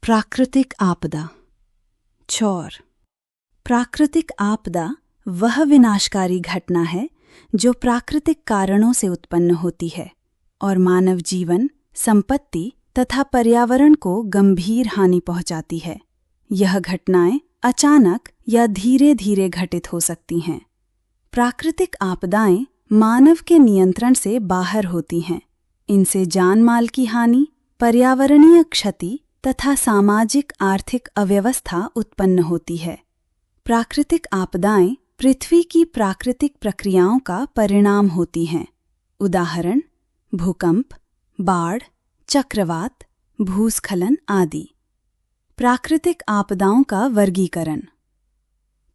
प्राकृतिक आपदा। चौर। प्राकृतिक आपदा वह विनाशकारी घटना है जो प्राकृतिक कारणों से उत्पन्न होती है और मानव जीवन, संपत्ति तथा पर्यावरण को गंभीर हानि पहुंचाती है। यह घटनाएं अचानक या धीरे धीरे घटित हो सकती हैं। प्राकृतिक आपदाएं मानव के नियंत्रण से बाहर होती हैं। इनसे जान माल की हानि, पर्यावरणीय क्षति तथा सामाजिक आर्थिक अव्यवस्था उत्पन्न होती है। प्राकृतिक आपदाएं पृथ्वी की प्राकृतिक प्रक्रियाओं का परिणाम होती हैं। उदाहरण: भूकंप, बाढ़, चक्रवात, भूस्खलन आदि। प्राकृतिक आपदाओं का वर्गीकरण।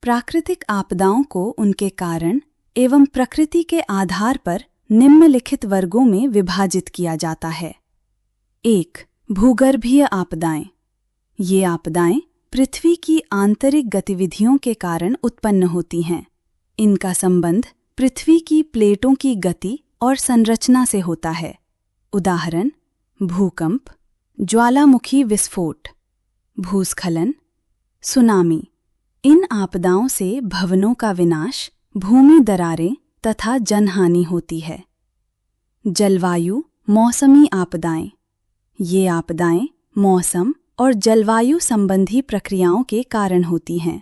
प्राकृतिक आपदाओं को उनके कारण एवं प्रकृति के आधार पर निम्नलिखित वर्गों में विभाजित किया जाता है। 1. भूगर्भीय आपदाएं। ये आपदाएं पृथ्वी की आंतरिक गतिविधियों के कारण उत्पन्न होती हैं। इनका संबंध पृथ्वी की प्लेटों की गति और संरचना से होता है। उदाहरण: भूकंप, ज्वालामुखी विस्फोट, भूस्खलन, सुनामी। इन आपदाओं से भवनों का विनाश, भूमि दरारें तथा जनहानि होती है। जलवायु मौसमी आपदाएं। ये आपदाएं मौसम और जलवायु संबंधी प्रक्रियाओं के कारण होती हैं।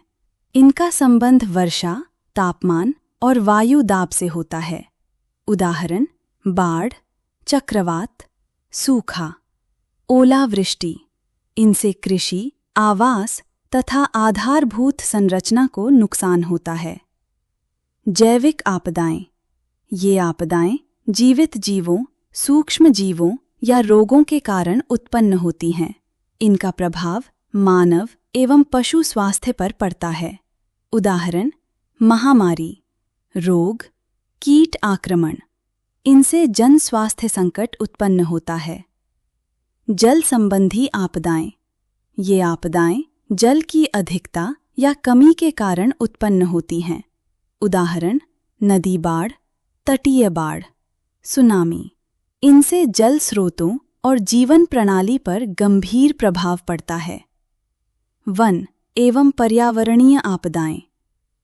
इनका संबंध वर्षा, तापमान और वायु दाब से होता है। उदाहरण: बाढ़, चक्रवात, सूखा, ओलावृष्टि। इनसे कृषि, आवास तथा आधारभूत संरचना को नुकसान होता है। जैविक आपदाएं। ये आपदाएं जीवित जीवों, सूक्ष्म जीवों या रोगों के कारण उत्पन्न होती हैं। इनका प्रभाव मानव एवं पशु स्वास्थ्य पर पड़ता है। उदाहरण: महामारी, रोग, कीट आक्रमण। इनसे जन स्वास्थ्य संकट उत्पन्न होता है। जल संबंधी आपदाएं। ये आपदाएं जल की अधिकता या कमी के कारण उत्पन्न होती हैं। उदाहरण: नदी बाढ़, तटीय बाढ़, सुनामी। इनसे जल स्रोतों और जीवन प्रणाली पर गंभीर प्रभाव पड़ता है। वन एवं पर्यावरणीय आपदाएं।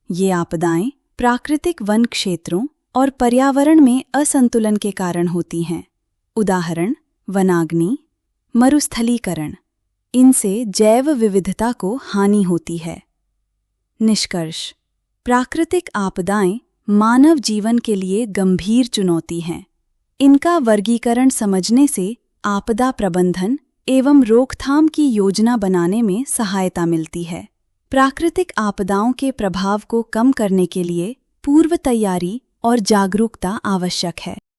ये आपदाएं प्राकृतिक वन क्षेत्रों और पर्यावरण में असंतुलन के कारण होती हैं। उदाहरण: वनाग्नि, मरुस्थलीकरण। इनसे जैव विविधता को हानि होती है। निष्कर्ष: प्राकृतिक आपदाएं मानव जीवन के लिए गंभीर चुनौती हैं। इनका वर्गीकरण समझने से आपदा प्रबंधन एवं रोकथाम की योजना बनाने में सहायता मिलती है। प्राकृतिक आपदाओं के प्रभाव को कम करने के लिए पूर्व तैयारी और जागरूकता आवश्यक है।